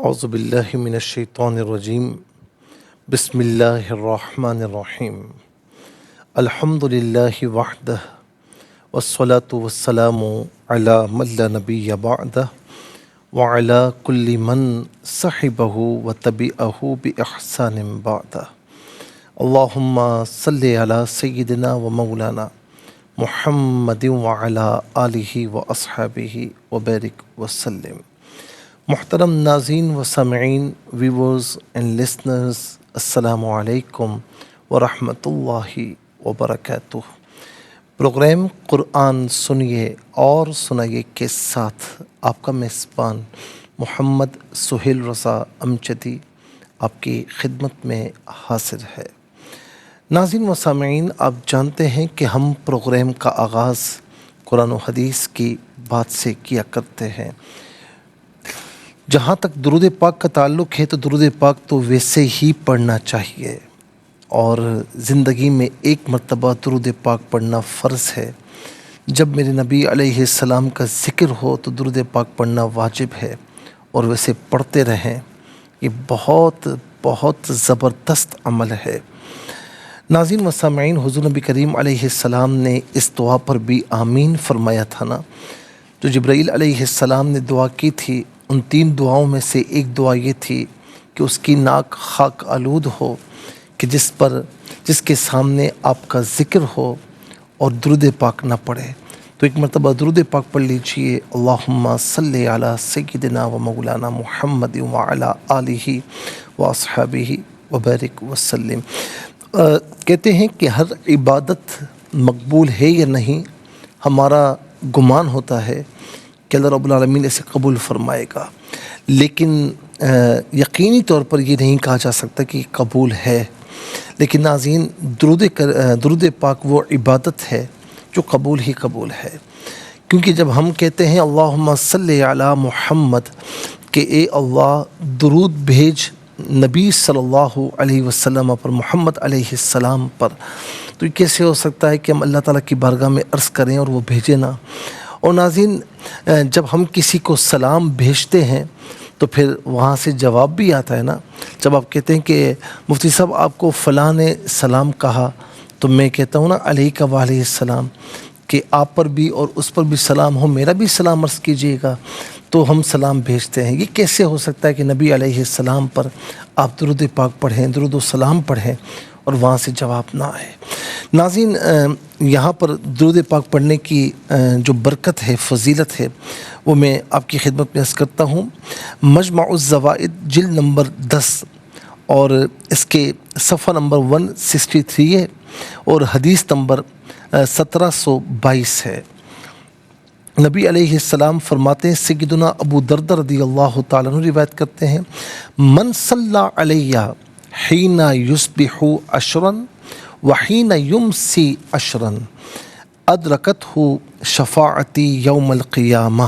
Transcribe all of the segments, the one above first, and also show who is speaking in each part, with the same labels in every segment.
Speaker 1: اعوذ باللہ من الشیطان الرجیم بسم اللہ الرحمن الرحیم الحمد للہ وحدہ والصلاة والسلام علی من لا نبی بعدہ وعلی کل من صحبہ وتبعہ بإحسان بعدہ اللہم صلی علی سیدنا و مولانا محمد وعلی آلہ واصحابہ وبارک وسلم۔ محترم ناظرین و سامعین، ویورز اینڈ لسنرز، السلام علیکم ورحمۃ اللہ وبرکاتہ۔ پروگرام قرآن سنیے اور سنائیے کے ساتھ آپ کا میزبان محمد سہیل رضا امجدی آپ کی خدمت میں حاضر ہے۔ ناظرین و سامعین، آپ جانتے ہیں کہ ہم پروگرام کا آغاز قرآن و حدیث کی بات سے کیا کرتے ہیں۔ جہاں تک درود پاک کا تعلق ہے تو درود پاک تو ویسے ہی پڑھنا چاہیے، اور زندگی میں ایک مرتبہ درود پاک پڑھنا فرض ہے۔ جب میرے نبی علیہ السلام کا ذکر ہو تو درود پاک پڑھنا واجب ہے، اور ویسے پڑھتے رہیں۔ یہ بہت بہت زبردست عمل ہے۔ ناظرین و سامعین، حضور نبی کریم علیہ السلام نے اس دعا پر بھی آمین فرمایا تھا نا۔ جو جبرائیل علیہ السلام نے دعا کی تھی، ان 3 دعاؤں میں سے ایک دعا یہ تھی کہ اس کی ناک خاک آلود ہو، کہ جس کے سامنے آپ کا ذکر ہو اور درود پاک نہ پڑھے۔ تو ایک مرتبہ درود پاک پڑھ لیجئے، اللہم صلی علی سیدنا و مولانا محمد وعلی آلہ واصحابہ وبارک وسلم۔ کہتے ہیں کہ ہر عبادت مقبول ہے یا نہیں، ہمارا گمان ہوتا ہے کہ اللہ رب العالمین اسے قبول فرمائے گا، لیکن یقینی طور پر یہ نہیں کہا جا سکتا کہ قبول ہے۔ لیکن ناظرین، درود پاک وہ عبادت ہے جو قبول ہی قبول ہے، کیونکہ جب ہم کہتے ہیں اللہم صلی علی محمد، کہ اے اللہ درود بھیج نبی صلی اللہ علیہ وسلم پر، محمد علیہ السلام پر، تو یہ کیسے ہو سکتا ہے کہ ہم اللہ تعالیٰ کی بارگاہ میں عرض کریں اور وہ بھیجے نہ؟ اور ناظرین، جب ہم کسی کو سلام بھیجتے ہیں تو پھر وہاں سے جواب بھی آتا ہے نا۔ جب آپ کہتے ہیں کہ مفتی صاحب آپ کو فلاں نے سلام کہا، تو میں کہتا ہوں نا علیک وعلیہ السلام، کہ آپ پر بھی اور اس پر بھی سلام ہو، میرا بھی سلام عرض کیجیے گا۔ تو ہم سلام بھیجتے ہیں۔ یہ کیسے ہو سکتا ہے کہ نبی علیہ السلام پر آپ درود پاک پڑھیں، درود و سلام پڑھیں، اور وہاں سے جواب نہ آئے؟ ناظرین، یہاں پر درود پاک پڑھنے کی جو برکت ہے، فضیلت ہے، وہ میں آپ کی خدمت میں عرض کرتا ہوں۔ مجمع الزوائد جلد نمبر 10 اور اس کے صفحہ نمبر 163 ہے، اور حدیث نمبر 1722 ہے۔ نبی علیہ السلام فرماتے ہیں، سیدنا ابو دردہ رضی اللہ تعالیٰ عنہ روایت کرتے ہیں، من صلی علیہ حین یصبح عشرا وحین یمسی عشرا ادرکتہ شفاعتی یوم القیامہ۔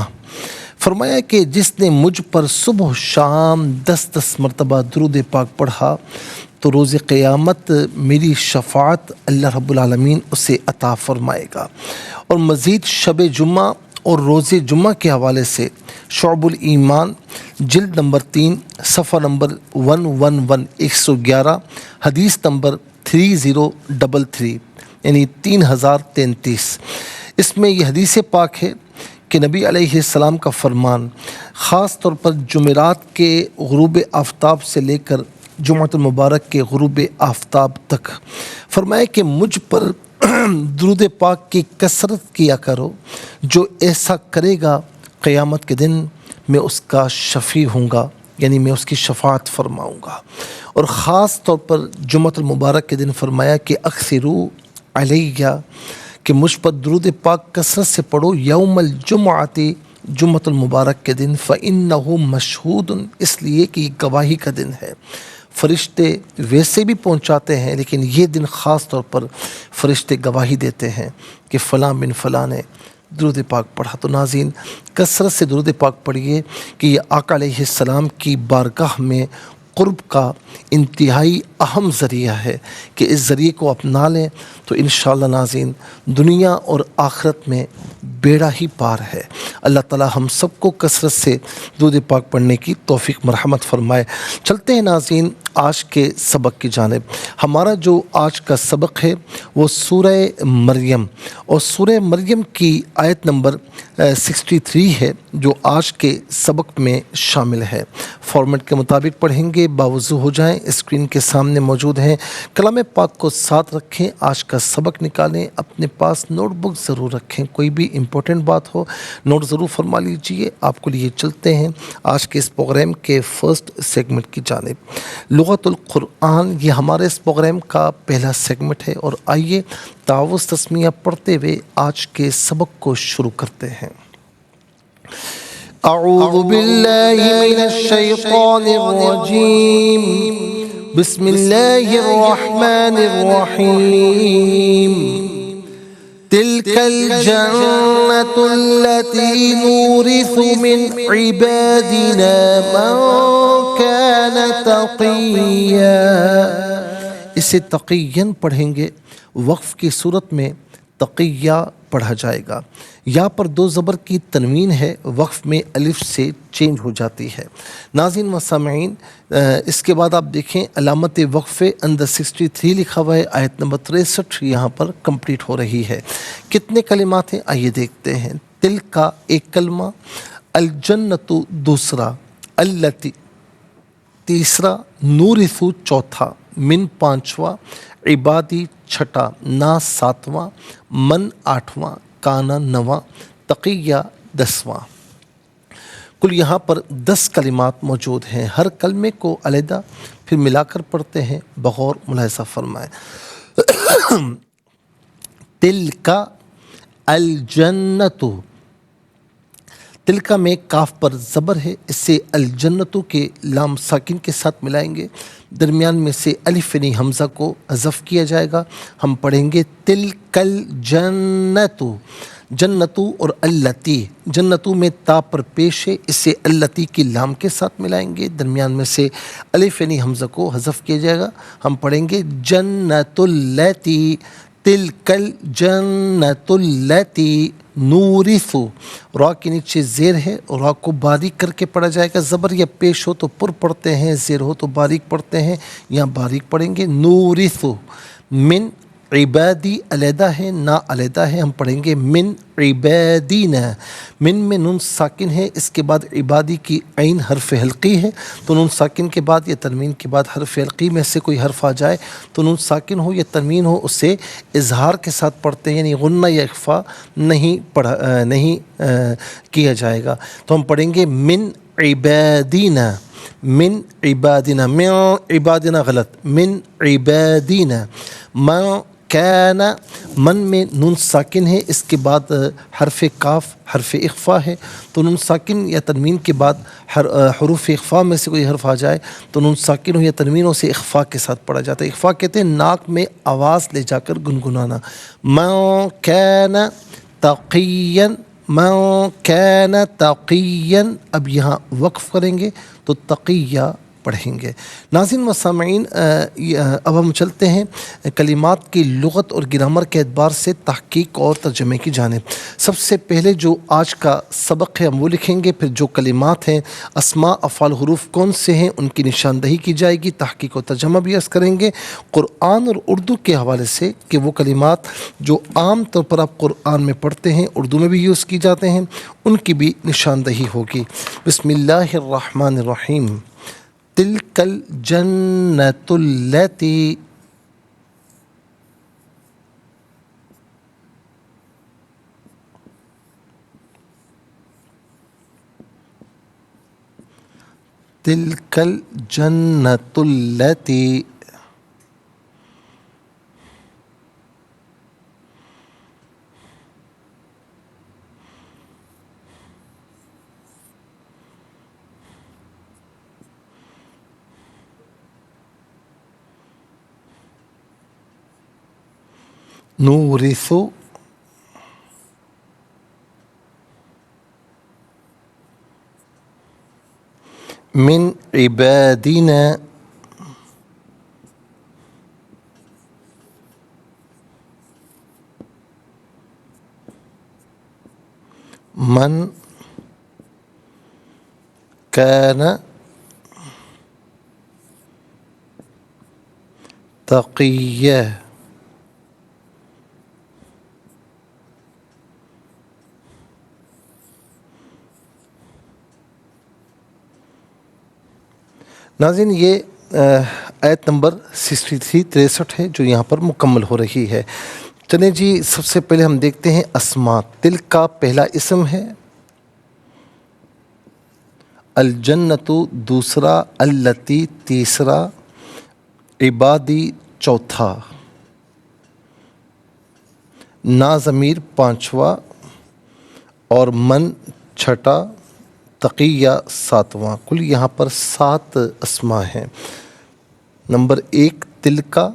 Speaker 1: فرمایا کہ جس نے مجھ پر صبح و شام 10 مرتبہ درود پاک پڑھا تو روز قیامت میری شفاعت اللہ رب العالمین اسے عطا فرمائے گا۔ اور مزید شب جمعہ اور روز جمعہ کے حوالے سے شعب الایمان جلد نمبر 3 صفحہ نمبر 111 حدیث نمبر 3033، یعنی 3033۔ اس میں یہ حدیث پاک ہے کہ نبی علیہ السلام کا فرمان خاص طور پر جمعرات کے غروب آفتاب سے لے کر جمعۃ المبارک کے غروب آفتاب تک، فرمایا کہ مجھ پر درود پاک کی کثرت کیا کرو، جو ایسا کرے گا قیامت کے دن میں اس کا شفیع ہوں گا، یعنی میں اس کی شفاعت فرماؤں گا۔ اور خاص طور پر جمعۃ المبارک کے دن فرمایا کہ اکثرو علیہ، کہ مجھ پر درود پاک کثرت سے پڑھو، یوم الجمعۃ، جمعۃ المبارک کے دن، فإنہ مشہود، اس لیے کہ یہ گواہی کا دن ہے۔ فرشتے ویسے بھی پہنچاتے ہیں، لیکن یہ دن خاص طور پر فرشتے گواہی دیتے ہیں کہ فلاں بن فلاں نے درود پاک پڑھا۔ تو ناظرین، کثرت سے درود پاک پڑھیے کہ یہ آقا علیہ السلام کی بارگاہ میں قرب کا انتہائی اہم ذریعہ ہے کہ اس ذریعے کو اپنا لیں تو انشاءاللہ ناظرین دنیا اور آخرت میں بیڑا ہی پار ہے۔ اللہ تعالی ہم سب کو کثرت سے درود پاک پڑھنے کی توفیق مرحمت فرمائے۔ چلتے ہیں ناظرین آج کے سبق کی جانب۔ ہمارا جو آج کا سبق ہے وہ سورہ مریم اور سورہ مریم کی آیت نمبر 63 ہے جو آج کے سبق میں شامل ہے۔ فارمیٹ کے مطابق پڑھیں گے، باوضو ہو جائیں، اسکرین کے سامنے موجود ہیں، کلام پاک کو ساتھ رکھیں، آج کا سبق نکالیں، اپنے پاس نوٹ بک ضرور رکھیں، کوئی بھی امپورٹنٹ بات ہو نوٹ ضرور فرما لیجئے۔ آپ کو لیے چلتے ہیں آج کے اس پروگرام کے فرسٹ سیگمنٹ کی جانب۔ لغت القرآن یہ ہمارے اس پروگرام کا پہلا سیگمنٹ ہے، اور آئیے تعوذ تسمیہ پڑھتے ہوئے آج کے سبق کو شروع کرتے ہیں۔ اعوذ باللہ من الشیطان الرجیم، بسم اللہ الرحمن الرحیم۔ تلک الجنة التي نورث من عبادنا من كان تقیا۔ اسے تقیًا پڑھیں گے، وقف کی صورت میں تقیہ پڑھا جائے گا۔ یہاں پر دو زبر کی تنوین ہے، وقف میں الف سے چینج ہو جاتی ہے۔ ناظرین و سامعین، اس کے بعد آپ دیکھیں علامت وقفے اندر 63 لکھا ہوا ہے، آیت نمبر 63 یہاں پر کمپلیٹ ہو رہی ہے۔ کتنے کلمات ہیں آئیے دیکھتے ہیں۔ تل کا ایک کلمہ، الجنت دوسرا، التی تیسرا، نورثو چوتھا، من پانچواں، عبادی چھٹا، نا ساتواں، من آٹھواں، کانا نواں، تقیہ دسواں۔ کل یہاں پر 10 کلمات موجود ہیں، ہر کلمے کو علیحدہ پھر ملا کر پڑھتے ہیں، بغور ملاحظہ فرمائیں۔ تلکا الجنت، تلکا میں کاف پر زبر ہے، اسے الجنتو کے لام ساکن کے ساتھ ملائیں گے، درمیان میں سے الف یعنی حمزہ کو حذف کیا جائے گا۔ ہم پڑھیں گے تلکل جنتو، جنتو اور اللتی، جنتو میں تا پر پیش ہے، اسے اللتی کی لام کے ساتھ ملائیں گے، درمیان میں سے الف یعنی حمزہ کو حذف کیا جائے گا۔ ہم پڑھیں گے جنت اللتی، تلکل جنت اللتی نورثو، را کے نیچے زیر ہے، را کو باریک کر کے پڑھا جائے گا، زبر یا پیش ہو تو پر پڑھتے ہیں، زیر ہو تو باریک پڑھتے ہیں، یہاں باریک پڑھیں گے۔ نورثو، من عبادی علیحدہ ہے، نا علیحدہ ہے، ہم پڑھیں گے من عبادینا، من میں نون ساکن ہے، اس کے بعد عبادی کی عین حرف حلقی ہے، تو نون ساکن کے بعد یا تنوین کے بعد حرف حلقی میں سے کوئی حرف آ جائے تو نون ساکن ہو یا تنوین ہو اسے اظہار کے ساتھ پڑھتے ہیں، یعنی غنہ یا اخفا نہیں کیا جائے گا۔ تو ہم پڑھیں گے من عبادینا، من عبادنا، من عبادنا غلط، من عبادنا، من کان، من میں نون ساکن ہے، اس کے بعد حرف کاف حرف اخفا ہے، تو نون ساکن یا تنوین کے بعد حروف اخفا میں سے کوئی حرف آ جائے تو نون ساکن ہو یا تنوین ہو سے اخفا کے ساتھ پڑھا جاتا ہے۔ اخفا کہتے ہیں ناک میں آواز لے جا کر گنگنانا۔ من کان تقیا، من کان تقیا، اب یہاں وقف کریں گے تو تقیہ پڑھیں گے۔ ناظرین و سامعین، اب ہم چلتے ہیں کلمات کی لغت اور گرامر کے اعتبار سے تحقیق اور ترجمے کی جانب۔ سب سے پہلے جو آج کا سبق ہے ہم وہ لکھیں گے، پھر جو کلمات ہیں، اسماء افعال حروف کون سے ہیں ان کی نشاندہی کی جائے گی، تحقیق و ترجمہ بھی عرض کریں گے قرآن اور اردو کے حوالے سے کہ وہ کلمات جو عام طور پر آپ قرآن میں پڑھتے ہیں اردو میں بھی یوز کی جاتے ہیں ان کی بھی نشاندہی ہوگی۔ بسم اللہ الرحمن الرحیم۔ تلک الجنة التي، تلك الجنة التي، نورث من عبادنا من کان تقیہ. ناظرین یہ آیت نمبر 63 ہے جو یہاں پر مکمل ہو رہی ہے. چلیں جی سب سے پہلے ہم دیکھتے ہیں اسما. تل کا پہلا اسم ہے، الجنت دوسرا، التی تیسرا، عبادی چوتھا، نا ضمیر پانچواں، اور من چھٹا، تقیہ ساتواں. کل یہاں پر 7 اسما ہیں. نمبر 1 تل کا،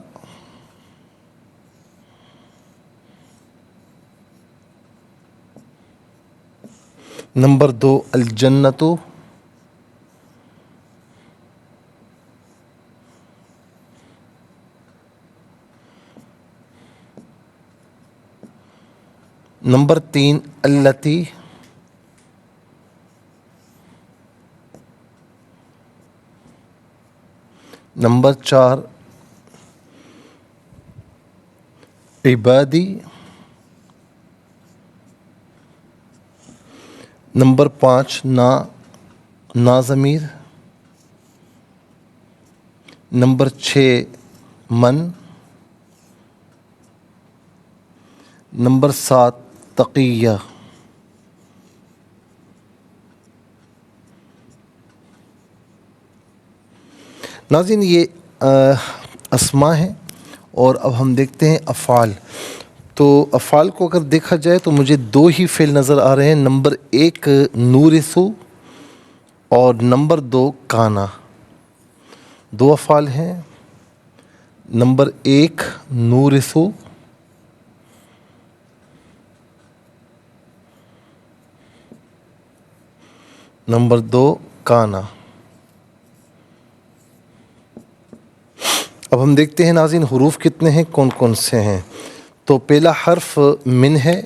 Speaker 1: نمبر 2 الجنت، نمبر 3 التی، نمبر 4 عبادی، نمبر 5 نا ضمیر، نمبر 6 من، نمبر 7 تقیہ. ناظرین یہ اسما ہیں. اور اب ہم دیکھتے ہیں افعال. تو افعال کو اگر دیکھا جائے تو مجھے 2 ہی فعل نظر آ رہے ہیں. نمبر 1 نورثو اور نمبر 2 کانا. 2 افعال ہیں. نمبر 1 نورثو، نمبر 2 کانا. اب ہم دیکھتے ہیں ناظرین حروف کتنے ہیں، کون کون سے ہیں. تو پہلا حرف من ہے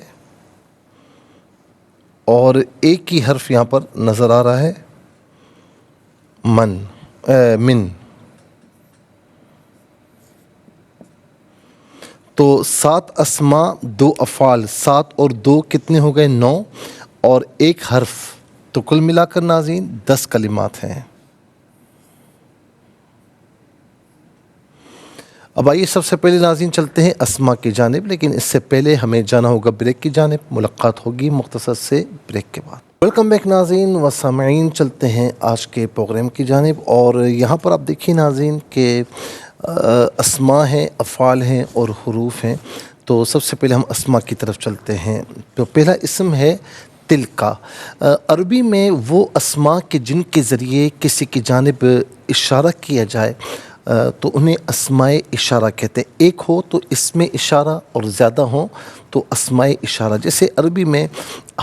Speaker 1: اور ایک ہی حرف یہاں پر نظر آ رہا ہے من. تو 7 اسما 2 افعال، 7 اور 2 کتنے ہو گئے 9، اور ایک حرف. تو کل ملا کر ناظرین 10 کلمات ہیں. اب آئیے سب سے پہلے ناظرین چلتے ہیں اسما کی جانب، لیکن اس سے پہلے ہمیں جانا ہوگا بریک کی جانب. ملاقات ہوگی مختصر سے بریک کے بعد. ویلکم بیک ناظرین و سامعین، چلتے ہیں آج کے پروگرام کی جانب. اور یہاں پر آپ دیکھیے ناظرین کہ اسما ہیں، افعال ہیں اور حروف ہیں. تو سب سے پہلے ہم اسما کی طرف چلتے ہیں. تو پہلا اسم ہے تل کا. عربی میں وہ اسما کے جن کے ذریعے کسی کی جانب اشارہ کیا جائے تو انہیں اسماء اشارہ کہتے ہیں. ایک ہو تو اسم اشارہ اور زیادہ ہوں تو اسماء اشارہ. جیسے عربی میں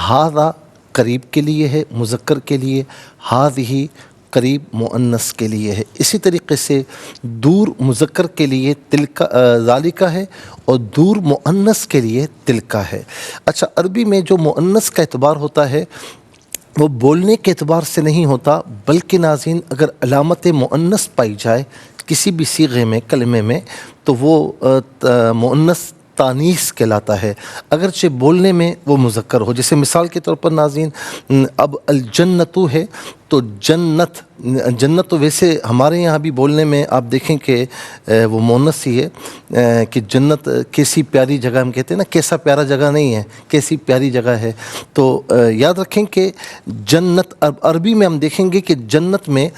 Speaker 1: ھذا قریب کے لیے ہے مذکر کے لیے، ھذہ قریب مؤنث کے لیے ہے. اسی طریقے سے دور مذکر کے لیے تلکا ذالکا ہے اور دور مؤنث کے لیے تلکا ہے. اچھا، عربی میں جو مؤنث کا اعتبار ہوتا ہے وہ بولنے کے اعتبار سے نہیں ہوتا، بلکہ ناظرین اگر علامت مؤنث پائی جائے کسی بھی صیغے میں، کلمے میں، تو وہ مؤنث تانیث کہلاتا ہے، اگرچہ بولنے میں وہ مذکر ہو. جیسے مثال کے طور پر ناظرین اب الجنتو ہے تو جنت تو ویسے ہمارے یہاں بھی بولنے میں آپ دیکھیں کہ وہ مؤنث ہی ہے کہ جنت کیسی پیاری جگہ. ہم کہتے ہیں نا کیسا پیارا جگہ نہیں ہے، کیسی پیاری جگہ ہے. تو یاد رکھیں کہ جنت عربی میں ہم دیکھیں گے کہ جنت میں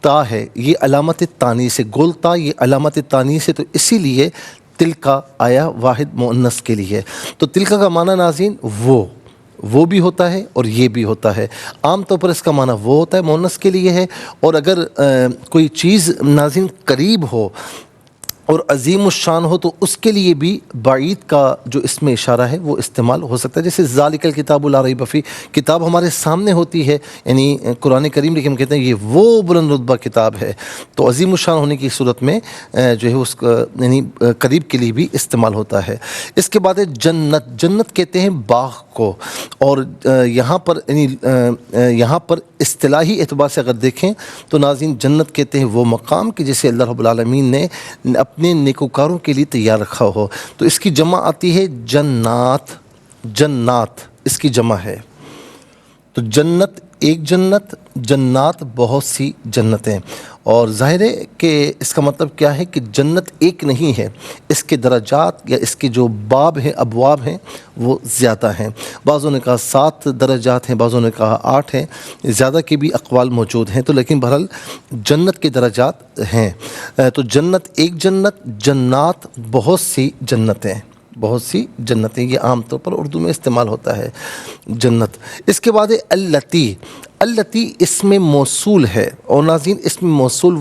Speaker 1: تا ہے، یہ علامت تانیث ہے، گول تا یہ علامت تانیث ہے. تو اسی لیے تلکا آیا واحد مؤنث کے لیے. تو تلکا کا معنی ناظرین وہ بھی ہوتا ہے اور یہ بھی ہوتا ہے. عام طور پر اس کا معنی وہ ہوتا ہے مؤنث کے لیے ہے. اور اگر کوئی چیز ناظرین قریب ہو اور عظیم الشان ہو تو اس کے لیے بھی بعید کا جو اس میں اشارہ ہے وہ استعمال ہو سکتا ہے. جیسے ذالک الکتاب لا ریب فیہ، کتاب ہمارے سامنے ہوتی ہے یعنی قرآن کریم، لیکن ہم کہتے ہیں یہ وہ بلند رتبہ کتاب ہے، تو عظیم الشان ہونے کی صورت میں جو ہے اس کا یعنی قریب کے لیے بھی استعمال ہوتا ہے. اس کے بعد ہے جنت. جنت کہتے ہیں باغ کو، اور یہاں پر یعنی یہاں پر اصطلاحی اعتبار سے اگر دیکھیں تو ناظرین جنت کہتے ہیں وہ مقام کہ جسے اللہ رب العالمین نے اپنے نیکوکاروں کے لیے تیار رکھا ہو. تو اس کی جمع آتی ہے جنات. جنات اس کی جمع ہے. تو جنت ایک جنت، جنات بہت سی جنتیں. اور ظاہر ہے کہ اس کا مطلب کیا ہے کہ جنت ایک نہیں ہے، اس کے درجات یا اس کے جو باب ہیں، ابواب ہیں، وہ زیادہ ہیں. بعضوں نے کہا 7 درجات ہیں، بعضوں نے کہا 8 ہیں، زیادہ کے بھی اقوال موجود ہیں. تو لیکن بہرحال جنت کے درجات ہیں. تو جنت ایک جنت، جنات بہت سی جنتیں. بہت سی جنتیں، یہ عام طور پر اردو میں استعمال ہوتا ہے جنت. اس کے بعد التی. التی اسم موصول ہے، اور ناظرین اسم موصول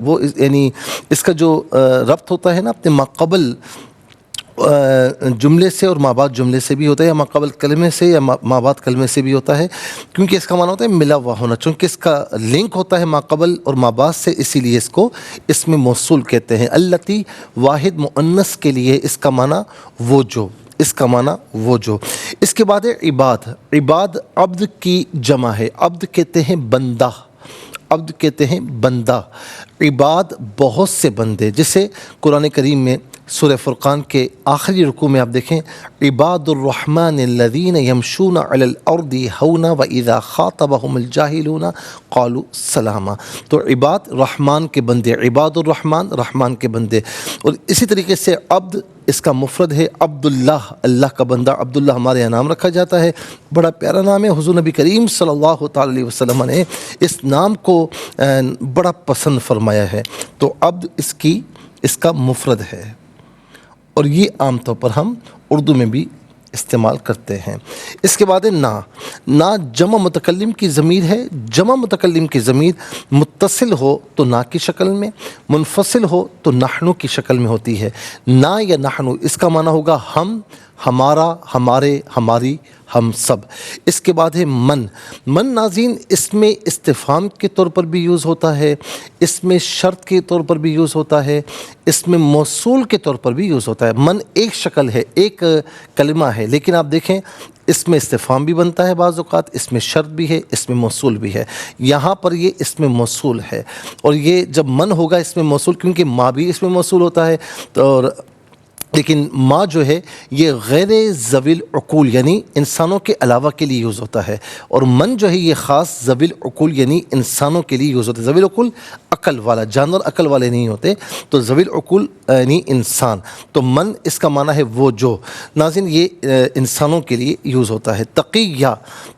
Speaker 1: وہ یعنی اس کا جو ربط ہوتا ہے نا اپنے ماقبل جملے سے اور مابعد جملے سے بھی ہوتا ہے، یا ماقبل کلمے سے یا مابعد کلمے سے بھی ہوتا ہے، کیونکہ اس کا معنی ہوتا ہے ملا ہوا ہونا. چونکہ اس کا لنک ہوتا ہے ماقبل اور مابعد سے، اسی لیے اس کو اسم موصول کہتے ہیں. التی واحد مؤنث کے لیے اس کا معنی وہ جو، اس کا معنی وہ جو. اس کے بعد ہے عباد. عباد عبد کی جمع ہے. عبد کہتے ہیں بندہ، عبد کہتے ہیں بندہ. عباد بہت سے بندے، جسے قرآن کریم میں سورہ فرقان کے آخری رکوع میں آپ دیکھیں عباد الرحمن الذین یمشون علی الارض ہونا واذا خاطبہم الجاہلون قالوا سلاما. تو عباد رحمان کے بندے، عباد الرحمن رحمان کے بندے. اور اسی طریقے سے عبد اس کا مفرد ہے عبداللہ، اللہ کا بندہ. عبداللہ ہمارے یہاں نام رکھا جاتا ہے، بڑا پیارا نام ہے. حضور نبی کریم صلی اللہ تعالی علیہ وسلم نے اس نام کو بڑا پسند فرمایا ہے. تو عبد اس کا مفرد ہے، اور یہ عام طور پر ہم اردو میں بھی استعمال کرتے ہیں. اس کے بعد نا. نا جمع متکلم کی ضمیر ہے. جمع متکلم کی ضمیر متصل ہو تو نا کی شکل میں، منفصل ہو تو نحنو کی شکل میں ہوتی ہے. نا یا نحنو اس کا معنی ہوگا ہم، ہمارا، ہمارے، ہماری، ہم سب. اس کے بعد ہے من. من ناظرین اس میں استفہام کے طور پر بھی یوز ہوتا ہے، اس میں شرط کے طور پر بھی یوز ہوتا ہے، اس میں موصول کے طور پر بھی یوز ہوتا ہے. من ایک شکل ہے، ایک کلمہ ہے، لیکن آپ دیکھیں اس میں استفہام بھی بنتا ہے بعض اوقات، اس میں شرط بھی ہے، اس میں موصول بھی ہے. یہاں پر یہ اس میں موصول ہے، اور یہ جب من ہوگا اس میں موصول، کیونکہ ما بھی اس میں موصول ہوتا ہے. اور لیکن ما جو ہے یہ غیر ذوی العقول یعنی انسانوں کے علاوہ کے لیے یوز ہوتا ہے، اور من جو ہے یہ خاص ذوی العقول یعنی انسانوں کے لیے یوز ہوتا ہے. ذوی العقول عقل والا، جانور عقل والے نہیں ہوتے، تو ذوی العقول یعنی انسان. تو من اس کا معنی ہے وہ جو. ناظرین یہ انسانوں کے لیے یوز ہوتا ہے. تقیہ.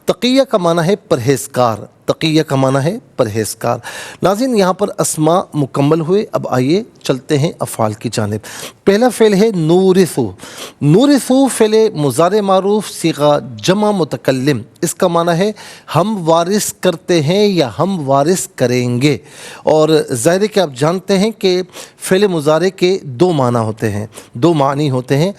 Speaker 1: تقیہ کا معنی ہے پرہیزگار. تقیہ کا معنی ہے پرہیزگار. ناظرین یہاں پر اسماء مکمل ہوئے. اب آئیے چلتے ہیں افعال کی جانب. پہلا فعل ہے نورثو. نورثو فعل مضارع معروف صیغہ جمع متکلم. اس کا معنی ہے ہم وارث کرتے ہیں یا ہم وارث کریں گے. اور ظاہر ہے کہ آپ جانتے ہیں کہ فعل مضارع کے 2 معنی ہوتے ہیں، 2 معنی ہوتے ہیں،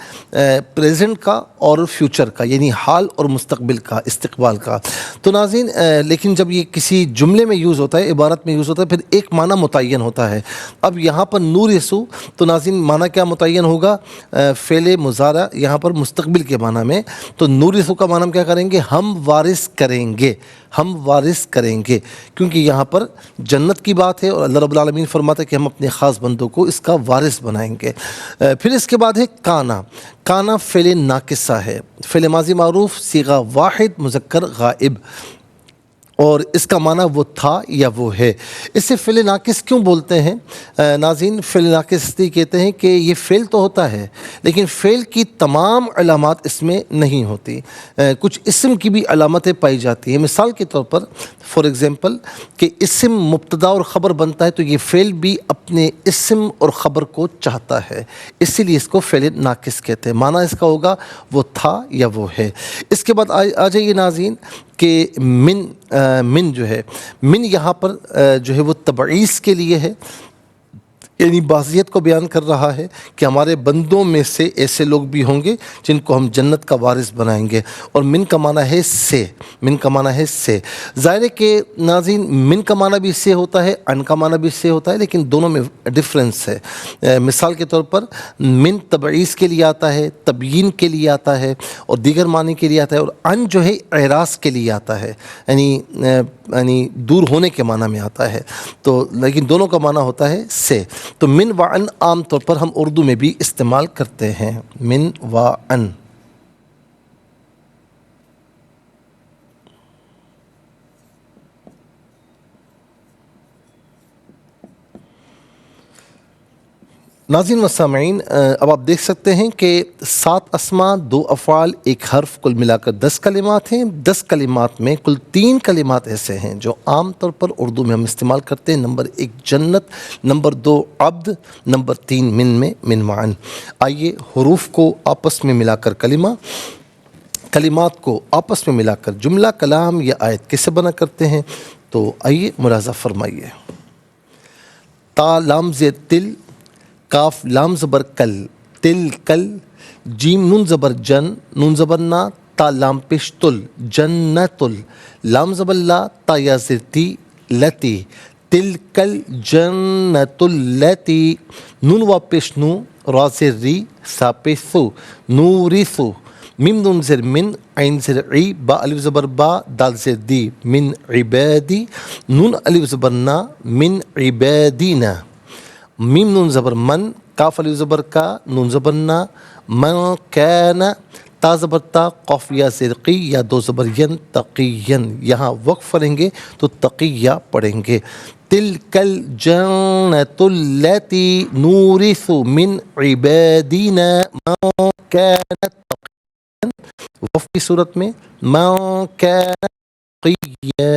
Speaker 1: پریزنٹ کا اور فیوچر کا، یعنی حال اور مستقبل کا، استقبال کا. تو ناظرین لیکن جب یہ کسی جملے میں یوز ہوتا ہے، عبارت میں یوز ہوتا ہے، پھر ایک معنی متعین ہوتا ہے. اب یہاں پر نورثو تو ناظرین معنی کیا متعین ہوگا؟ فعل مضارع یہاں پر مستقبل کے معنی میں. تو نورثو کا معنی ہم کیا کریں گے؟ ہم وارث کریں گے، ہم وارث کریں گے، کیونکہ یہاں پر جنت کی بات ہے، اور اللہ رب العالمین فرماتا ہے کہ ہم اپنے خاص بندوں کو اس کا وارث بنائیں گے. پھر اس کے بعد ہے کانا. کانا فعل ناقصہ ہے، فعل ماضی معروف صیغہ واحد مذکر غائب، اور اس کا معنی وہ تھا یا وہ ہے. اسے فعل ناقص کیوں بولتے ہیں ناظرین؟ فعل ناقص اس لیے کہتے ہیں کہ یہ فعل تو ہوتا ہے لیکن فعل کی تمام علامات اس میں نہیں ہوتی، کچھ اسم کی بھی علامتیں پائی جاتی ہیں. مثال کے طور پر فار ایگزامپل کہ اسم مبتدا اور خبر بنتا ہے تو یہ فعل بھی اپنے اسم اور خبر کو چاہتا ہے، اسی لیے اس کو فعل ناقص کہتے ہیں. معنی اس کا ہوگا وہ تھا یا وہ ہے. اس کے بعد آ جائیے ناظرین کہ من جو ہے، من یہاں پر جو ہے وہ تبعیض کے لیے ہے. یعنی بعضیت کو بیان کر رہا ہے کہ ہمارے بندوں میں سے ایسے لوگ بھی ہوں گے جن کو ہم جنت کا وارث بنائیں گے. اور من کا معنی ہے سے، من کا معنی ہے سے. ظاہر ہے کہ ناظرین من کا معنی بھی سے ہوتا ہے، ان کا معنی بھی سے ہوتا ہے، لیکن دونوں میں ڈفرینس ہے. مثال کے طور پر من تبعیض کے لیے آتا ہے، تبیین کے لیے آتا ہے اور دیگر معنی کے لیے آتا ہے، اور ان جو ہے اعراض کے لیے آتا ہے، یعنی دور ہونے کے معنی میں آتا ہے. تو لیکن دونوں کا معنی ہوتا ہے سے. تو من و ان عام طور پر ہم اردو میں بھی استعمال کرتے ہیں، من و ان. ناظرین و سامعین، اب آپ دیکھ سکتے ہیں کہ 7 اسما، 2 افعال، 1 حرف، کل ملا کر 10 کلمات ہیں. 10 کلمات میں کل 3 کلمات ایسے ہیں جو عام طور پر اردو میں ہم استعمال کرتے ہیں. نمبر 1 جنت، نمبر 2 عبد، نمبر 3 من میں من معن. آئیے حروف کو آپس میں ملا کر کلمہ، کلمات کو آپس میں ملا کر جملہ، کلام یا آیت کیسے بنا کرتے ہیں. تو آئیے ملاحظہ فرمائیے. تا لام زیر تل، کاف لام زبر کل، تل کل. جیم نون زبر جن، نون زبر نا، تا لام پیش تل، جنت ال. لام زبر لا، تا یا زر تی، لتی. تل کل جنت التی. نون وا پیش نو، را زر ری، سا پیش سو، نوری سو. میم نون زر من، عین زر عی، با الف زبر با، دال زر دی، من عبادی. نون الف زبر نا، من عبادینا. میم نون زبر من، کاف الف زبر کا، نون زبر نا، من کان. تا زبر تا، قاف یا زرقی یا 2 زبر ین، تقین. یہاں وقف پڑھیں گے تو تقیہ پڑھیں گے. تلک الجنت التی نورث من عبادنا من کان تقیا. وقف کی صورت میں من کان تقیا.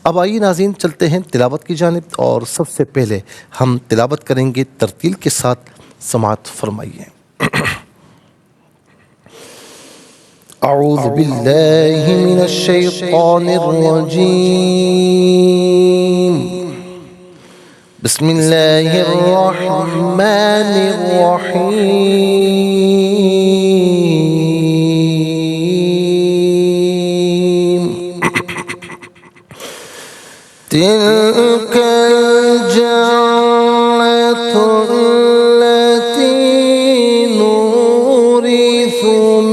Speaker 1: اب آئیے ناظرین چلتے ہیں تلاوت کی جانب، اور سب سے پہلے ہم تلاوت کریں گے ترتیل کے ساتھ. سماعت فرمائیے. اعوذ باللہ من الشیطان الرجیم. بسم اللہ الرحمن الرحیم. تلك الجنة التي نورث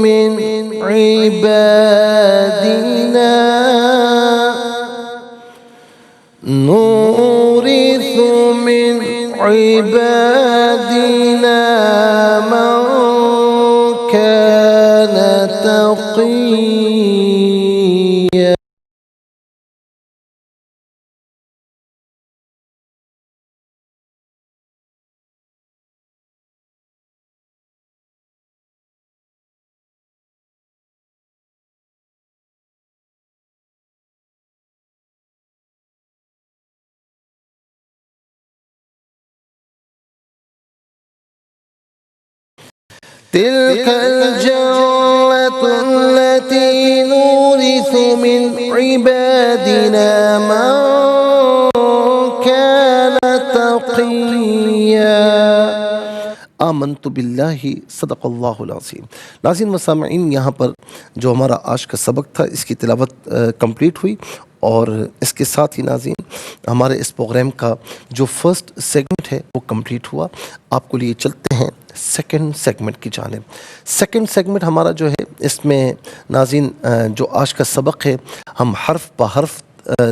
Speaker 1: من عبادنا نورث من عبادنا من كان تقيا. تلك الجنة التي نورث من عبادنا من كان تقيا. آمنت باللہ صدق اللہ العظیم. ناظرین و سامعین، یہاں پر جو ہمارا آج کا سبق تھا اس کی تلاوت کمپلیٹ ہوئی، اور اس کے ساتھ ہی ناظرین ہمارے اس پروگرام کا جو فرسٹ سیگمنٹ ہے وہ کمپلیٹ ہوا. آپ کو لیے چلتے ہیں سیکنڈ سیگمنٹ کی جانب. سیکنڈ سیگمنٹ ہمارا جو ہے اس میں ناظرین جو آج کا سبق ہے ہم حرف بہ حرف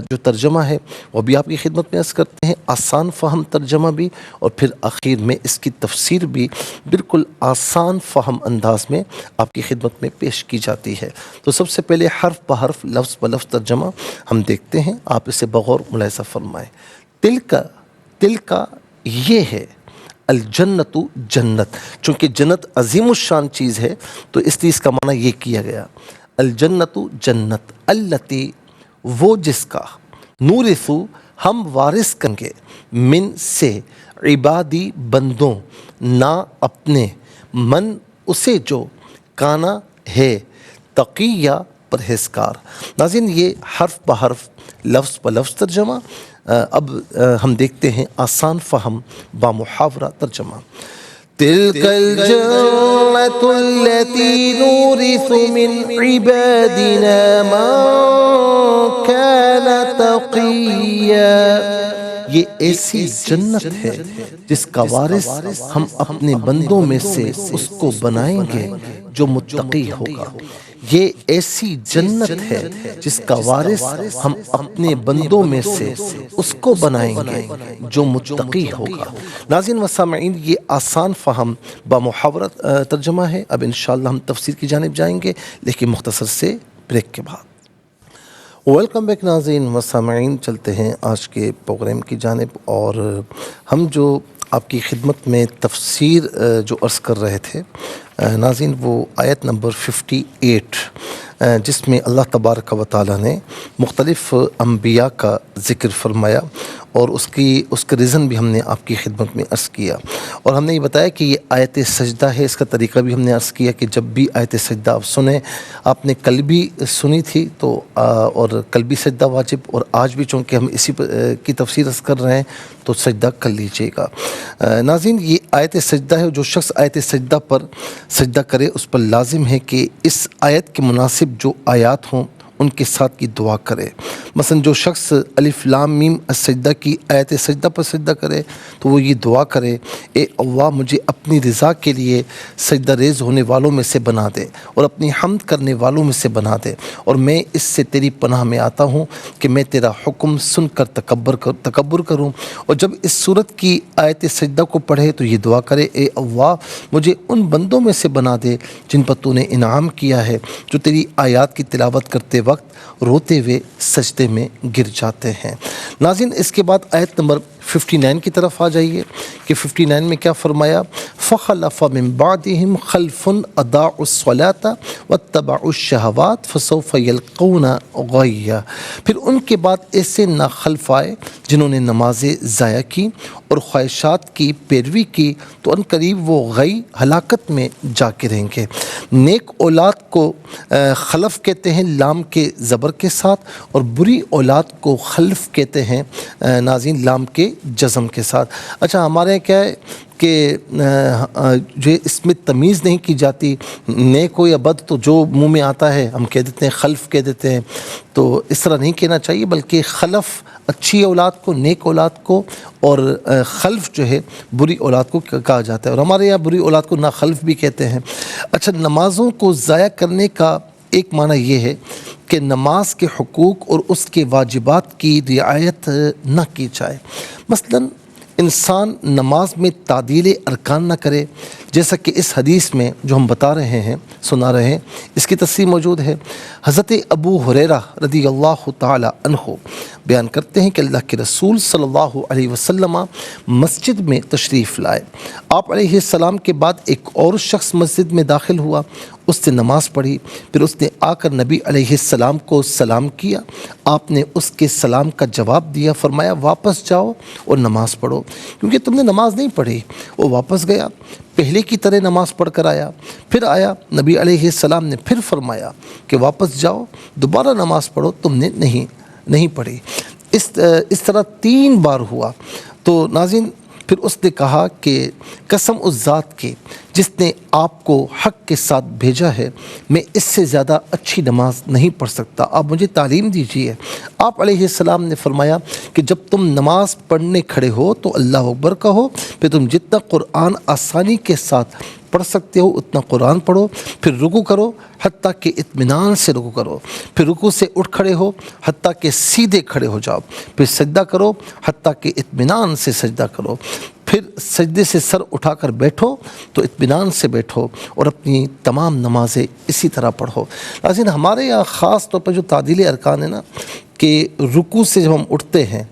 Speaker 1: جو ترجمہ ہے وہ بھی آپ کی خدمت میں عرض کرتے ہیں، آسان فہم ترجمہ بھی، اور پھر آخر میں اس کی تفسیر بھی بالکل آسان فہم انداز میں آپ کی خدمت میں پیش کی جاتی ہے. تو سب سے پہلے حرف بہ حرف لفظ بہ لفظ ترجمہ ہم دیکھتے ہیں، آپ اسے بغور ملاحظہ فرمائیں. تل کا یہ ہے الجنت جنت. چونکہ جنت عظیم الشان چیز ہے تو اس لیے اس کا معنی یہ کیا گیا. الجنت جنت، التی وہ جس کا، نورثو ہم وارث کریں گے، من سے، عبادی بندوں، نہ اپنے، من اسے جو، کانا ہے، تقیہ پرہیزگار۔ ناظرین یہ حرف بحرف لفظ بلفظ ترجمہ، اب ہم دیکھتے ہیں آسان فہم بامحاورہ ترجمہ۔ تلک الجنة التي نورث من عبادنا من كان تقيا، یہ ایسی جنت ہے جس کا وارث ہم اپنے بندوں میں سے اس کو بنائیں گے جو متقی ہوگا۔ یہ ایسی جنت ہے جس کا وارث ہم اپنے بندوں میں سے اس کو بنائیں گے جو متقی ہوگا۔ ناظرین و سامعین، یہ آسان فہم بامحاورہ ترجمہ ہے۔ اب انشاءاللہ ہم تفسیر کی جانب جائیں گے لیکن مختصر سے بریک کے بعد۔ ویلکم بیک ناظرین و سامعین، چلتے ہیں آج کے پروگرام کی جانب، اور ہم جو آپ کی خدمت میں تفسیر جو عرض کر رہے تھے ناظرین، وہ آیت نمبر 58 جس میں اللہ تبارک و تعالیٰ نے مختلف انبیاء کا ذکر فرمایا، اور اس کا ریزن بھی ہم نے آپ کی خدمت میں عرض کیا، اور ہم نے یہ بتایا کہ یہ آیت سجدہ ہے۔ اس کا طریقہ بھی ہم نے عرض کیا کہ جب بھی آیت سجدہ آپ سنیں، آپ نے کل بھی سنی تھی تو اور کل بھی سجدہ واجب، اور آج بھی چونکہ ہم اسی کی تفسیر عرض کر رہے ہیں تو سجدہ کر لیجئے گا۔ ناظرین یہ آیت سجدہ ہے، جو شخص آیت سجدہ پر سجدہ کرے اس پر لازم ہے کہ اس آیت کے مناسب جو آیات ہوں ان کے ساتھ کی دعا کرے۔ مثلا جو شخص الف لام میم السجدہ کی آیت سجدہ پر سجدہ کرے تو وہ یہ دعا کرے، اے اللہ مجھے اپنی رضا کے لیے سجدہ ریز ہونے والوں میں سے بنا دے اور اپنی حمد کرنے والوں میں سے بنا دے، اور میں اس سے تیری پناہ میں آتا ہوں کہ میں تیرا حکم سن کر تکبر کروں۔ اور جب اس صورت کی آیت سجدہ کو پڑھے تو یہ دعا کرے، اے اللہ مجھے ان بندوں میں سے بنا دے جن پر تو نے انعام کیا ہے، جو تیری آیات کی تلاوت کرتے وقت روتے ہوئے سجدے میں گر جاتے ہیں۔ ناظرین اس کے بعد آیت نمبر 59 کی طرف آ جائیے کہ 59 میں کیا فرمایا، فَخَلَفَ مِن بَعْدِهِمْ خَلْفٌ أَضَاعُوا الصَّلَاةَ وَاتَّبَعُوا الشَّهَوَاتِ فَسَوْفَ يَلْقَوْنَ غَيًّا، پھر ان کے بعد ایسے ناخلف آئے جنہوں نے نمازیں ضائع کی اور خواہشات کی پیروی کی تو ان قریب وہ غی ہلاکت میں جا کے رہیں گے۔ نیک اولاد کو خلف کہتے ہیں لام کے زبر کے ساتھ، اور بری اولاد کو خلف کہتے ہیں ناظرین لام کے جزم کے ساتھ۔ اچھا ہمارے یہاں کیا ہے کہ جو اس میں تمیز نہیں کی جاتی، نیک ہو یا بد تو جو منہ میں آتا ہے ہم کہہ دیتے ہیں، خلف کہہ دیتے ہیں، تو اس طرح نہیں کہنا چاہیے، بلکہ خلف اچھی اولاد کو، نیک اولاد کو، اور خلف جو ہے بری اولاد کو کہا جاتا ہے، اور ہمارے یہاں بری اولاد کو ناخلف بھی کہتے ہیں۔ اچھا نمازوں کو ضائع کرنے کا ایک معنی یہ ہے کہ نماز کے حقوق اور اس کے واجبات کی رعایت نہ کی جائے۔ مثلاً انسان نماز میں تعدیل ارکان نہ کرے، جیسا کہ اس حدیث میں جو ہم بتا رہے ہیں، سنا رہے ہیں، اس کی تفسیر موجود ہے۔ حضرت ابو ہریرہ رضی اللہ تعالی عنہ بیان کرتے ہیں کہ اللہ کے رسول صلی اللہ علیہ وسلم مسجد میں تشریف لائے۔ آپ علیہ السلام کے بعد ایک اور شخص مسجد میں داخل ہوا، اس نے نماز پڑھی، پھر اس نے آ کر نبی علیہ السلام کو سلام کیا، آپ نے اس کے سلام کا جواب دیا، فرمایا واپس جاؤ اور نماز پڑھو کیونکہ تم نے نماز نہیں پڑھی۔ وہ واپس گیا، پہلے کی طرح نماز پڑھ کر آیا، پھر آیا، نبی علیہ السلام نے پھر فرمایا کہ واپس جاؤ دوبارہ نماز پڑھو، تم نے نہیں پڑھی۔ اس طرح 3 بار ہوا تو ناظرین پھر اس نے کہا کہ قسم اس ذات کے جس نے آپ کو حق کے ساتھ بھیجا ہے، میں اس سے زیادہ اچھی نماز نہیں پڑھ سکتا، آپ مجھے تعلیم دیجیے۔ آپ علیہ السلام نے فرمایا کہ جب تم نماز پڑھنے کھڑے ہو تو اللہ اکبر کہو، پھر تم جتنا قرآن آسانی کے ساتھ پڑھ سکتے ہو اتنا قرآن پڑھو، پھر رکوع کرو حتیٰ کہ اطمینان سے رکوع کرو، پھر رکوع سے اٹھ کھڑے ہو حتیٰ کہ سیدھے کھڑے ہو جاؤ، پھر سجدہ کرو حتیٰ کہ اطمینان سے سجدہ کرو، پھر سجدے سے سر اٹھا کر بیٹھو تو اطمینان سے بیٹھو، اور اپنی تمام نمازیں اسی طرح پڑھو۔ لیکن ہمارے یہاں خاص طور پر جو تعدیل ارکان ہے نا، کہ رکوع سے جب ہم اٹھتے ہیں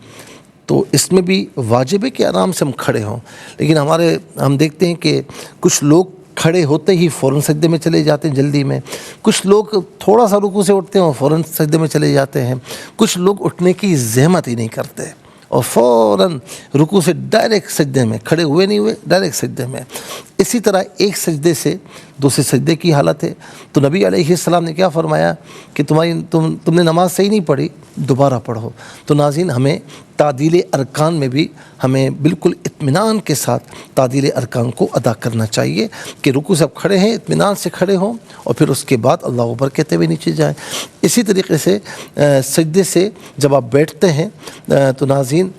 Speaker 1: تو اس میں بھی واجب ہے کہ آرام سے ہم کھڑے ہوں، لیکن ہم دیکھتے ہیں کہ کچھ لوگ کھڑے ہوتے ہی فوراً سجدے میں چلے جاتے ہیں جلدی میں، کچھ لوگ تھوڑا سا رکوع سے اٹھتے ہیں اور فوراً سجدے میں چلے جاتے ہیں، کچھ لوگ اٹھنے کی زحمت ہی نہیں کرتے اور فوراً رکوع سے ڈائریکٹ سجدے میں، کھڑے ہوئے نہیں ہوئے ڈائریکٹ سجدے میں۔ اسی طرح ایک سجدے سے دوسرے سجدے کی حالت ہے، تو نبی علیہ السلام نے کیا فرمایا کہ تم نے نماز صحیح نہیں پڑھی، دوبارہ پڑھو۔ تو ناظرین، ہمیں تعدیل ارکان میں بھی ہمیں بالکل اطمینان کے ساتھ تعدیل ارکان کو ادا کرنا چاہیے کہ رکوع سے آپ کھڑے ہیں، اطمینان سے کھڑے ہوں اور پھر اس کے بعد اللہ اکبر کہتے ہوئے نیچے جائیں۔ اسی طریقے سے سجدے سے جب آپ بیٹھتے ہیں تو ناظرین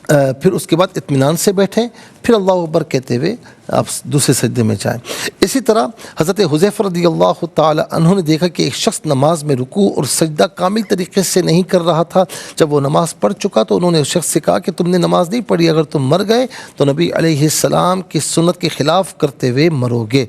Speaker 1: پھر اس کے بعد اطمینان سے بیٹھیں، پھر اللہ اکبر کہتے ہوئے آپ دوسرے سجدے میں جائیں۔ اسی طرح حضرت حذیفہ رضی اللہ تعالی عنہ نے دیکھا کہ ایک شخص نماز میں رکوع اور سجدہ کامل طریقے سے نہیں کر رہا تھا۔ جب وہ نماز پڑھ چکا تو انہوں نے اس شخص سے کہا کہ تم نے نماز نہیں پڑھی، اگر تم مر گئے تو نبی علیہ السلام کی سنت کے خلاف کرتے ہوئے مرو گے۔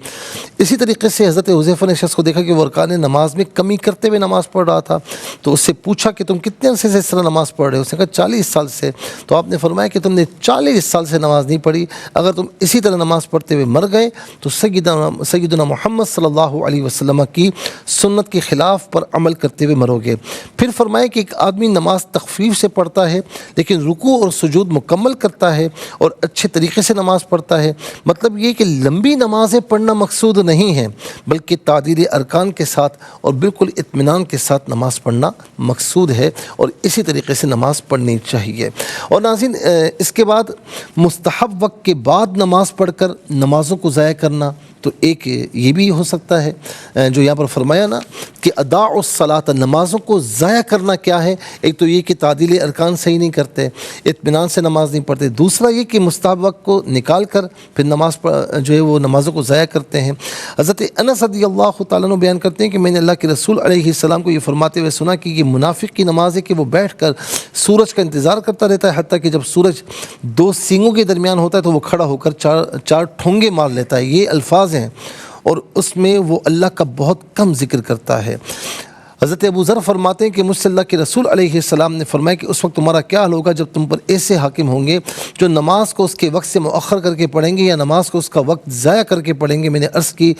Speaker 1: اسی طریقے سے حضرت حذیفہ نے شخص کو دیکھا کہ وہ ارکان نماز میں کمی کرتے ہوئے نماز پڑھ رہا تھا، تو اس سے پوچھا کہ تم کتنے عرصے سے اس طرح نماز پڑھ رہے ہو؟ اس نے کہا 40 سال سے۔ تو آپ نے فرمایا کہ تم نے 40 سال سے نماز نہیں پڑھی، اگر تم اسی طرح نماز پڑھتے ہوئے مر گئے تو سیدنا محمد صلی اللہ علیہ وسلم کی سنت کے خلاف پر عمل کرتے ہوئے مرو گے۔ پھر فرمایا کہ ایک آدمی نماز تخفیف سے پڑھتا ہے لیکن رکوع اور سجود مکمل کرتا ہے اور اچھے طریقے سے نماز پڑھتا ہے۔ مطلب یہ کہ لمبی نمازیں پڑھنا مقصود نہیں ہے، بلکہ تعدیل ارکان کے ساتھ اور بالکل اطمینان کے ساتھ نماز پڑھنا مقصود ہے، اور اسی طریقے سے نماز پڑھنی چاہیے۔ اور ناظرین، اس کے بعد مستحب وقت کے بعد نماز پڑھ کر نمازوں کو ضائع کرنا، تو ایک یہ بھی ہو سکتا ہے جو یہاں پر فرمایا نا کہ اضاع الصلاۃ، نمازوں کو ضائع کرنا کیا ہے؟ ایک تو یہ کہ تعدیل ارکان صحیح نہیں کرتے، اطمینان سے نماز نہیں پڑھتے، دوسرا یہ کہ مستحب وقت کو نکال کر پھر نماز جو ہے وہ نمازوں کو ضائع کرتے ہیں۔ حضرت انس رضی اللہ تعالیٰ عنہ بیان کرتے ہیں کہ میں نے اللہ کے رسول علیہ السلام کو یہ فرماتے ہوئے سنا کہ یہ منافق کی نماز ہے کہ وہ بیٹھ کر سورج کا انتظار کرتا رہتا ہے، حتیٰ کہ جب سورج دو سینگوں کے درمیان ہوتا ہے تو وہ کھڑا ہو کر چار ٹھونگے مار لیتا ہے۔ یہ الفاظ ہیں اور اس میں وہ اللہ کا بہت کم ذکر کرتا ہے۔ حضرت ابو ذر فرماتے ہیں کہ مجھ سے اللہ کے رسول علیہ السلام نے فرمایا کہ اس وقت تمہارا کیا حال ہوگا جب تم پر ایسے حاکم ہوں گے جو نماز کو اس کے وقت سے مؤخر کر کے پڑھیں گے یا نماز کو اس کا وقت ضائع کر کے پڑھیں گے۔ میں نے عرض کی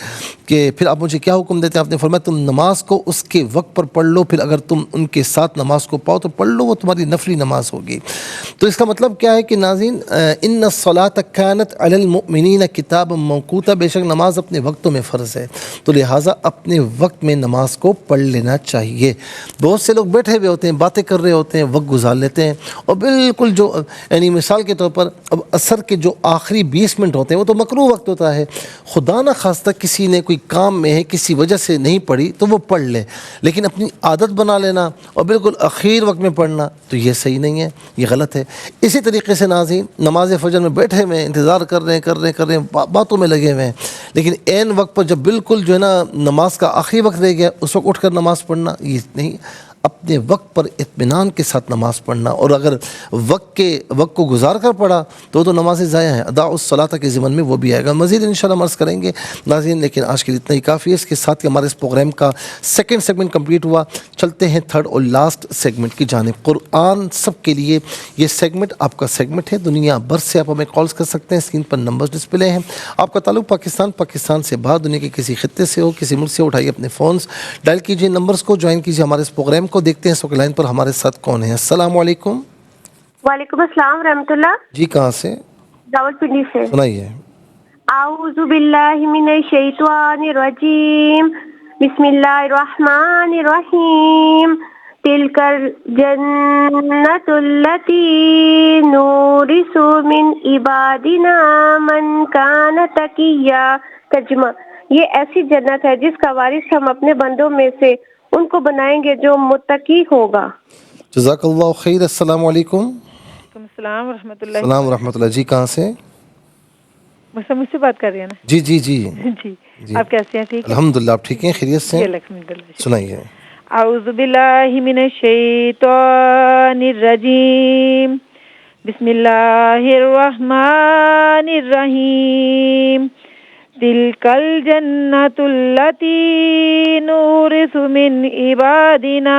Speaker 1: کہ پھر آپ مجھے کیا حکم دیتے ہیں؟ آپ نے فرمایا تم نماز کو اس کے وقت پر پڑھ لو، پھر اگر تم ان کے ساتھ نماز کو پاؤ تو پڑھ لو، وہ تمہاری نفلی نماز ہوگی۔ تو اس کا مطلب کیا ہے کہ ناظرین، ان الصلاۃ کانت علی المؤمنین کتابا موقوتا، بے شک نماز اپنے وقتوں میں فرض ہے، تو لہٰذا اپنے وقت میں نماز کو پڑھ لینا چاہیے۔ بہت سے لوگ بیٹھے ہوئے ہوتے ہیں، باتیں کر رہے ہوتے ہیں، وقت گزار لیتے ہیں، اور بالکل جو یعنی مثال کے طور پر اب عصر کے جو آخری 20 منٹ ہوتے ہیں وہ تو مکروہ وقت ہوتا ہے، خدا نہ خواستہ کسی نے کوئی کام میں ہے کسی وجہ سے نہیں پڑھی تو وہ پڑھ لے، لیکن اپنی عادت بنا لینا اور بالکل اخیر وقت میں پڑھنا تو یہ صحیح نہیں ہے، یہ غلط ہے۔ اسی طریقے سے ناظرین، نماز فجر میں بیٹھے ہوئے ہیں، انتظار کر رہے ہیں، باتوں میں لگے ہوئے ہیں، لیکن عین وقت پر جب بالکل جو ہے نا نماز کا آخری وقت رہ گیا اس وقت اٹھ کر نماز پڑھنا یہ نہیں۔ اپنے وقت پر اطمینان کے ساتھ نماز پڑھنا، اور اگر وقت کو گزار کر پڑھا تو نمازیں ضائع ہیں، اضاع الصلاۃ کے ضمن میں وہ بھی آئے گا۔ مزید انشاءاللہ عرض کریں گے ناظرین، لیکن آج کے لیے اتنا ہی کافی ہے۔ اس کے ساتھ ہی ہمارے اس پروگرام کا سیکنڈ سیگمنٹ کمپلیٹ ہوا۔ چلتے ہیں تھرڈ اور لاسٹ سیگمنٹ کی جانب۔ قرآن سب کے لیے یہ سیگمنٹ آپ کا سیگمنٹ ہے، دنیا بھر سے آپ ہمیں کالز کر سکتے ہیں، اسکرین پر نمبرز ڈسپلے ہیں۔ آپ کا تعلق پاکستان سے باہر دنیا کے کسی خطے سے ہو، کسی ملک سے، اٹھائیے اپنے فونز، ڈائل کیجیے نمبرز کو، جوائن کیجیے ہمارے اس پروگرام کو۔ دیکھتے ہیں اس وقت لائن پر ہمارے ساتھ کون ہے۔ السلام علیکم۔
Speaker 2: وعلیکم السلام ورحمۃ اللہ۔
Speaker 1: جی کہاں سے؟
Speaker 2: راولپنڈی سے۔
Speaker 1: سنائیے۔
Speaker 2: اعوذ باللہ من الشیطان الرجیم، بسم اللہ الرحمن الرحیم، تلک الجنۃ التی نورث من عبادنا من کان تقیا۔ ترجمہ، یہ ایسی جنت ہے جس کا وارث ہم اپنے بندوں میں سے ان کو بنائیں گے جو متقی ہوگا۔
Speaker 1: جزاک اللہ خیر۔ السلام علیکم۔
Speaker 3: وعلیکم السلام ورحمۃ اللہ۔
Speaker 1: السلام ورحمۃ اللہ۔ جی کہاں سے؟
Speaker 3: مجھ سے بات کر رہی ہیں نا؟
Speaker 1: جی جی
Speaker 3: جی آپ کیسے ہیں؟ ٹھیک ہے
Speaker 1: الحمدللہ، آپ ٹھیک ہیں؟ خیریت سے؟
Speaker 3: الحمدللہ۔
Speaker 1: سنائیے۔
Speaker 3: اعوذ باللہ من الشیطان الرجیم، بسم اللہ الرحمن الرحیم، تلک الجنۃ التی نورث من عبادنا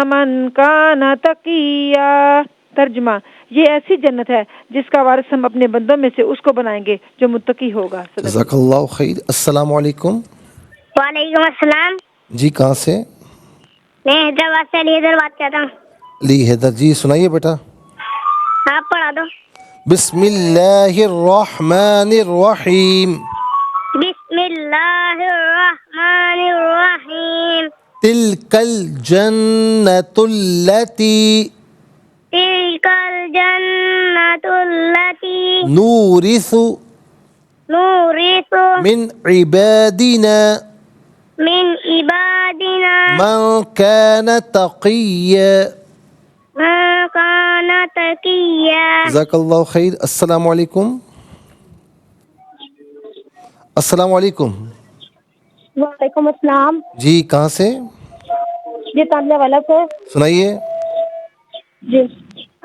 Speaker 3: من کان تقیا۔ ترجمہ، یہ ایسی جنت ہے جس کا وارث ہم اپنے بندوں میں سے اس کو بنائیں گے جو متقی ہوگا۔
Speaker 1: جزاک اللہ خیر۔ السلام علیکم۔
Speaker 2: وعلیکم السلام۔
Speaker 1: جی کہاں سے؟
Speaker 2: میں حیدرآباد سے علی حیدر بات کرتا ہوں۔
Speaker 1: علی حیدر جی، سنائیے بیٹا۔
Speaker 2: آپ پڑھا دو۔
Speaker 1: بسم اللہ الرحمن الرحیم۔
Speaker 2: بسم اللہ الرحمن الرحيم
Speaker 1: تلك الجنة التي
Speaker 2: تلك الجنة التي
Speaker 1: نورث
Speaker 2: نورث
Speaker 1: من عبادنا
Speaker 2: من عبادنا
Speaker 1: من كان تقيا.
Speaker 2: من كان تقيا.
Speaker 1: جزاک اللہ خیر. السلام علیکم. السلام علیکم.
Speaker 2: وعلیکم السلام.
Speaker 1: جی کہاں سے؟
Speaker 2: جی تاننے والا سے.
Speaker 1: سنائیے.
Speaker 2: جی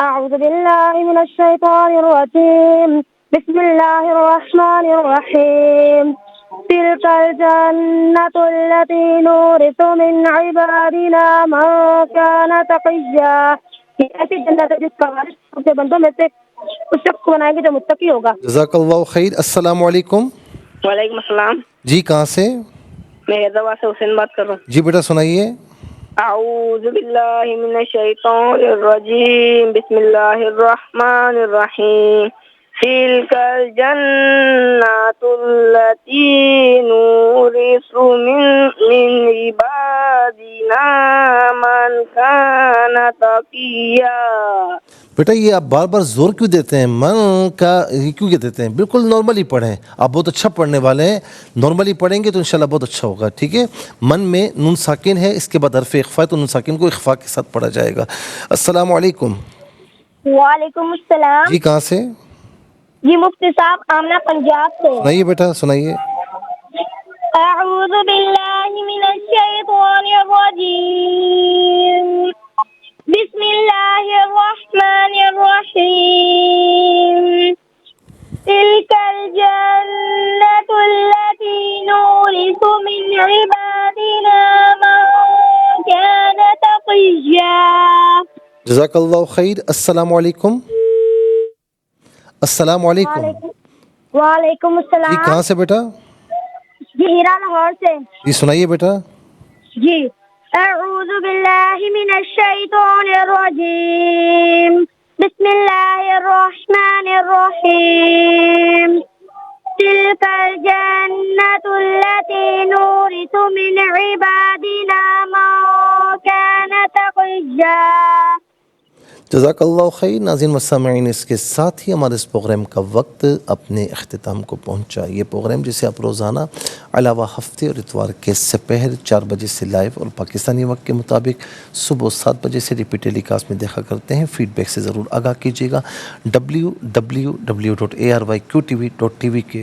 Speaker 2: اعوذ باللہ من الشیطان الرجیم بسم اللہ الرحمن الرحیم تلک الجنة التي نورث من عبادنا من كان تقیا. یہ ایسی جنت ہے جس کا وارث اپنے بندوں میں سے اس شخص کو بنائیں گے جو متقی ہوگا.
Speaker 1: جزاک اللہ خیر. السلام علیکم.
Speaker 4: وعلیکم السلام.
Speaker 1: جی کہاں سے؟
Speaker 4: میں حیدرآباد سے حسین بات کر رہا ہوں.
Speaker 1: جی بیٹا سنائیے.
Speaker 4: اعوذ باللہ من الشیطان الرجیم بسم اللہ الرحمن الرحیم تلک الجنة التي نورث من عبادنا من كان تقیا.
Speaker 1: بیٹا یہ آپ بار بار زور کیوں دیتے ہیں؟ من کا یہ کیوں دیتے ہیں؟ بالکل نارملی پڑھیں. آپ بہت اچھا پڑھنے والے ہیں. نارملی پڑھیں گے تو انشاءاللہ بہت اچھا ہوگا. ٹھیک ہے. من میں نون ساکن ہے, اس کے بعد حرف اخفا ہے تو نون ساکن کو اخفا کے ساتھ پڑھا جائے گا. السلام علیکم.
Speaker 2: وعلیکم السلام.
Speaker 1: جی کہاں سے؟
Speaker 2: جی مفتی صاحب آمنہ پنجاب سے.
Speaker 1: سنائیے بیٹا سنائیے.
Speaker 2: اعوذ باللہ من الشیطان الرجیم بسم اللہ الرحمن الرحیم تلک الجنة التي نورث من عبادنا من كان تقیا.
Speaker 1: جزاک اللہ خیر. السلام علیکم. السلام علیکم.
Speaker 2: وعلیکم
Speaker 1: جی
Speaker 2: السلام.
Speaker 1: کہاں سے بیٹا؟
Speaker 2: جی ہیرا لاہور سے.
Speaker 1: جی سنائیے بیٹا.
Speaker 2: جی اعوذ باللہ من الشیطان الرجیم بسم اللہ الرحمن الرحیم تلک الجنة التي نورث من عبادنا من كان تقیا.
Speaker 1: جزاک اللہ خیر. ناظرین و سامعین, اس کے ساتھ ہی ہمارے اس پروگرام کا وقت اپنے اختتام کو پہنچا. یہ پروگرام جسے آپ روزانہ علاوہ ہفتے اور اتوار کے سپہر 4 بجے سے لائیو اور پاکستانی وقت کے مطابق صبح 7 بجے سے ریپیٹ ٹیلی کاسٹ میں دیکھا کرتے ہیں. فیڈ بیک سے ضرور آگاہ کیجیے گا. www.arYQTV.tv کے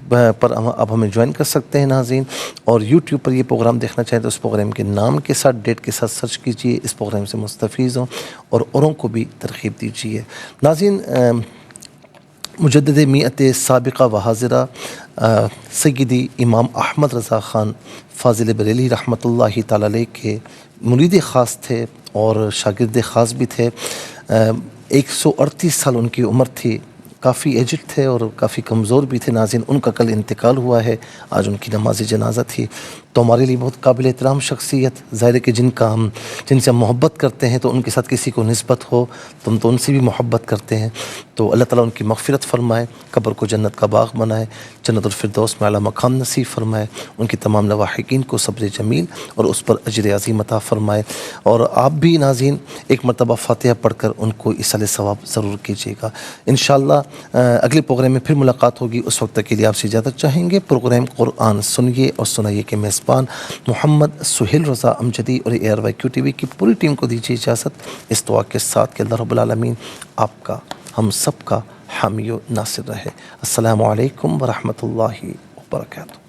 Speaker 1: پر آپ ہمیں جوائن کر سکتے ہیں ناظرین. اور یوٹیوب پر یہ پروگرام دیکھنا چاہیں تو اس پروگرام کے نام کے ساتھ ڈیٹ کے ساتھ سرچ کیجیے. اس پروگرام سے مستفیض ہوں اور اوروں کو بھی ترغیب دیجیے. ناظرین, مجدد میت سابقہ و حاضرہ سیدی امام احمد رضا خان فاضل بریلی رحمۃ اللہ تعالی علیہ کے مرید خاص تھے اور شاگرد خاص بھی تھے. 138 سال ان کی عمر تھی. کافی ایجڈ تھے اور کافی کمزور بھی تھے. ناظرین, ان کا کل انتقال ہوا ہے. آج ان کی نماز جنازہ تھی. تو ہمارے لیے بہت قابل احترام شخصیت. ظاہر ہے کہ جن سے ہم محبت کرتے ہیں تو ان کے ساتھ کسی کو نسبت ہو تو ہم تو ان سے بھی محبت کرتے ہیں. تو اللہ تعالیٰ ان کی مغفرت فرمائے, قبر کو جنت کا باغ بنائے, جنت الفردوس میں اعلیٰ مقام نصیب فرمائے. ان کی تمام لواحقین کو صبر جمیل اور اس پر اجر عظیم عطا فرمائے. اور آپ بھی ناظرین ایک مرتبہ فاتحہ پڑھ کر ان کو ایصال ثواب ضرور کیجیے گا. انشاءاللہ اگلے پروگرام میں پھر ملاقات ہوگی. اس وقت تک کے لیے آپ سے اجازت چاہیں گے. پروگرام قرآن سنیے اور سنائیے کے میزبان محمد سہیل رضا امجدی اور ARYQTV کی پوری ٹیم کو دیجیے اجازت, اس دعا کے ساتھ کہ اللہ رب العالمین آپ کا ہم سب کا حامی و ناصر رہے. السلام علیکم ورحمۃ اللہ وبرکاتہ.